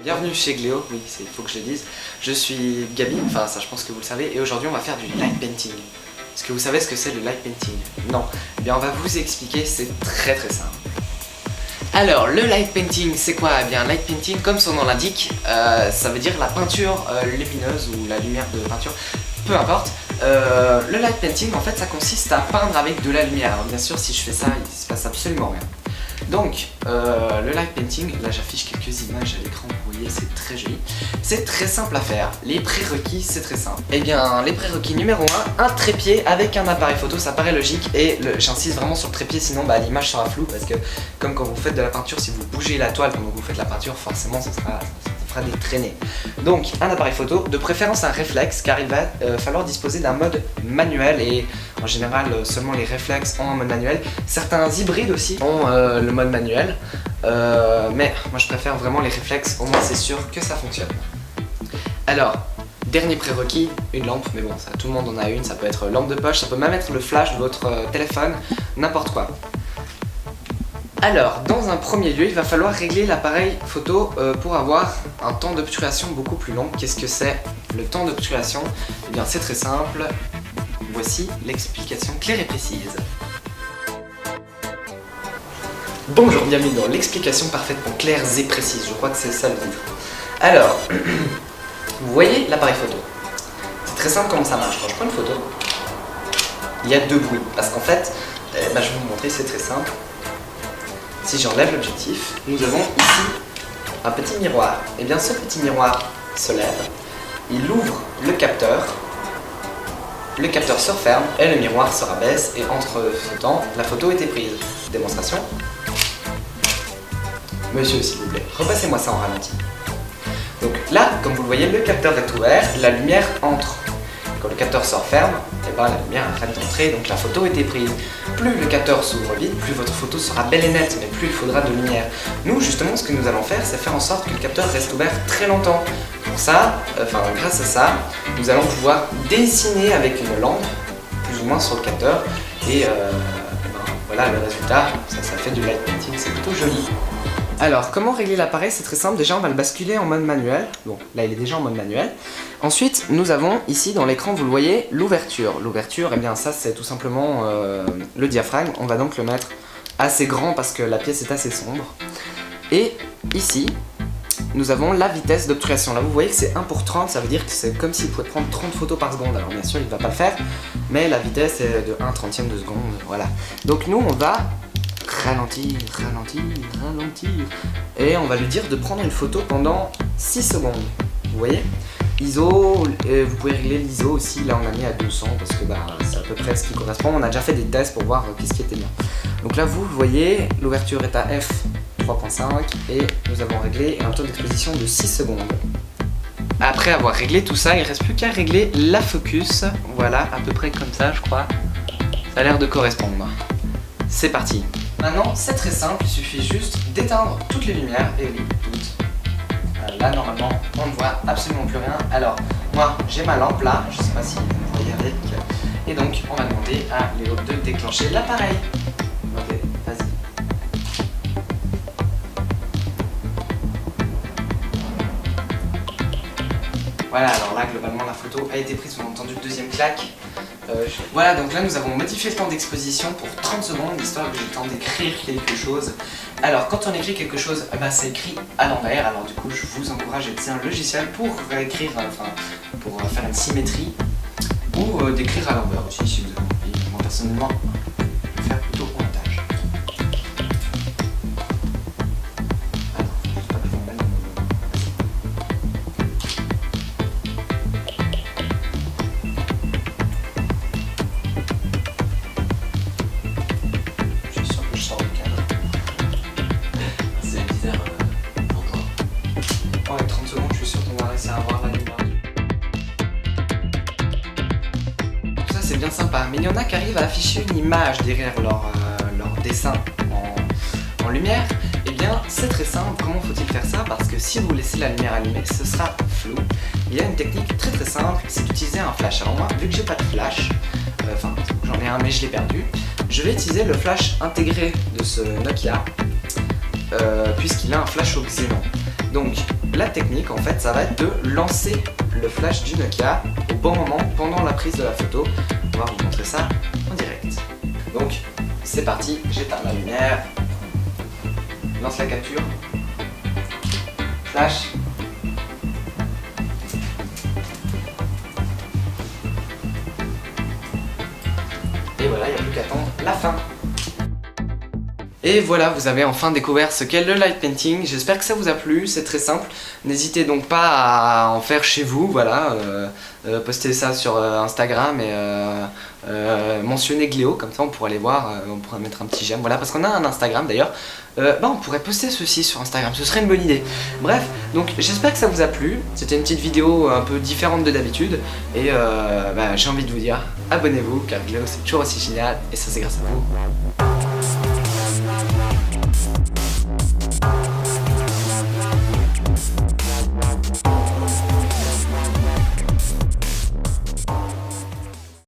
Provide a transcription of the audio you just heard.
Bienvenue chez Gléo, oui, il faut que je le dise. Je suis Gabi, enfin ça je pense que vous le savez, et aujourd'hui on va faire du light painting. Est-ce que vous savez ce que c'est le light painting? Non. Eh bien on va vous expliquer, c'est très simple. Alors le light painting c'est quoi? Eh bien light painting, comme son nom l'indique, ça veut dire la peinture lumineuse ou la lumière de peinture, peu importe. Le light painting en fait ça consiste à peindre avec de la lumière. Alors bien sûr si je fais ça il se passe absolument rien. Donc le light painting, là j'affiche quelques images à l'écran, vous voyez c'est très joli. C'est très simple à faire, les prérequis c'est très simple. Eh bien les prérequis numéro 1, un trépied avec un appareil photo, ça paraît logique et j'insiste vraiment sur le trépied sinon l'image sera floue parce que comme quand vous faites de la peinture, si vous bougez la toile pendant que vous faites la peinture, forcément ça fera des traînées. Donc un appareil photo, de préférence un réflexe car il va falloir disposer d'un mode manuel et en général seulement les réflexes ont un mode manuel. Certains hybrides aussi ont le mode manuel mais moi je préfère vraiment les réflexes, au moins c'est sûr que ça fonctionne. Alors dernier prérequis, une lampe, mais bon ça tout le monde en a une, ça peut être lampe de poche, ça peut même être le flash de votre téléphone, n'importe quoi. Alors, dans un premier lieu, il va falloir régler l'appareil photo pour avoir un temps d'obturation beaucoup plus long. Qu'est-ce que c'est le temps d'obturation? Eh bien, c'est très simple. Voici l'explication claire et précise. Bonjour, bienvenue dans l'explication parfaitement claire et précise. Je crois que c'est ça le titre. Alors, vous voyez l'appareil photo. C'est très simple comment ça marche. Quand je prends une photo, il y a deux bruits. Parce qu'en fait, je vais vous montrer, c'est très simple. Si j'enlève l'objectif, nous avons ici un petit miroir. Et bien ce petit miroir se lève, il ouvre le capteur se referme et le miroir se rabaisse et entre ce temps, la photo était prise. Démonstration. Monsieur s'il vous plaît, repassez-moi ça en ralenti. Donc là, comme vous le voyez, le capteur est ouvert, la lumière entre. Quand le capteur se referme, la lumière arrête d'entrer, donc la photo était prise. Plus le capteur s'ouvre vite, plus votre photo sera belle et nette, mais plus il faudra de lumière. Nous, justement, ce que nous allons faire, c'est faire en sorte que le capteur reste ouvert très longtemps. Pour ça, grâce à ça, nous allons pouvoir dessiner avec une lampe, plus ou moins sur le capteur, et voilà le résultat, ça fait du light painting, c'est plutôt joli. Alors, comment régler l'appareil? C'est très simple, déjà on va le basculer en mode manuel. Bon, là il est déjà en mode manuel. Ensuite, nous avons ici dans l'écran, vous le voyez, l'ouverture. L'ouverture, eh bien ça c'est tout simplement le diaphragme. On va donc le mettre assez grand parce que la pièce est assez sombre. Et ici, nous avons la vitesse d'obturation. Là vous voyez que c'est 1/30, ça veut dire que c'est comme s'il pouvait prendre 30 photos par seconde. Alors bien sûr il ne va pas le faire, mais la vitesse est de 1/30 de seconde, voilà. Donc nous on va ralentir, et on va lui dire de prendre une photo pendant 6 secondes. Vous voyez? ISO, vous pouvez régler l'ISO aussi, là on a mis à 200 parce que c'est à peu près ce qui correspond. On a déjà fait des tests pour voir qu'est-ce qui était bien. Donc là vous voyez, l'ouverture est à f3.5 et nous avons réglé un taux d'exposition de 6 secondes. Après avoir réglé tout ça, il ne reste plus qu'à régler la focus. Voilà, à peu près comme ça je crois. Ça a l'air de correspondre. C'est parti. Maintenant, c'est très simple, il suffit juste d'éteindre toutes les lumières, et oui, toutes. Là, normalement, on ne voit absolument plus rien. Alors, moi, j'ai ma lampe là, je ne sais pas si vous voyez avec, et donc, on va demander à Léo de déclencher l'appareil. Ok, vas-y. Voilà, alors là, globalement, la photo a été prise, vous avez entendu le deuxième claque. Voilà, donc là nous avons modifié le temps d'exposition pour 30 secondes, histoire que j'ai le temps d'écrire quelque chose. Alors quand on écrit quelque chose, c'est écrit à l'envers, alors du coup je vous encourage à utiliser un logiciel pour écrire, pour faire une symétrie, ou d'écrire à l'envers aussi si vous avez envie. Moi personnellement, je vais faire plutôt au montage. Ouais, 30 secondes, je suis sûr qu'on va réussir à avoir la lumière. Tout ça c'est bien sympa, mais il y en a qui arrivent à afficher une image derrière leur dessin en lumière. Eh bien c'est très simple, comment faut-il faire ça? Parce que si vous laissez la lumière allumée, ce sera flou. Il y a une technique très simple, c'est d'utiliser un flash. Alors moi, vu que j'ai pas de flash, j'en ai un mais je l'ai perdu, je vais utiliser le flash intégré de ce Nokia, puisqu'il a un flash au xénon. Donc la technique en fait, ça va être de lancer le flash du Nokia au bon moment pendant la prise de la photo. On va vous montrer ça en direct. Donc c'est parti, j'éteins la lumière, lance la capture, flash. Et voilà, il n'y a plus qu'à attendre la fin. Et voilà, vous avez enfin découvert ce qu'est le light painting. J'espère que ça vous a plu, c'est très simple. N'hésitez donc pas à en faire chez vous, voilà. Postez ça sur Instagram et mentionnez Gléo, comme ça on pourra aller voir, on pourra mettre un petit j'aime, voilà, parce qu'on a un Instagram d'ailleurs. On pourrait poster ceci sur Instagram, ce serait une bonne idée. Bref, donc j'espère que ça vous a plu. C'était une petite vidéo un peu différente de d'habitude. Et j'ai envie de vous dire, abonnez-vous, car Gléo c'est toujours aussi génial, et ça c'est grâce à vous.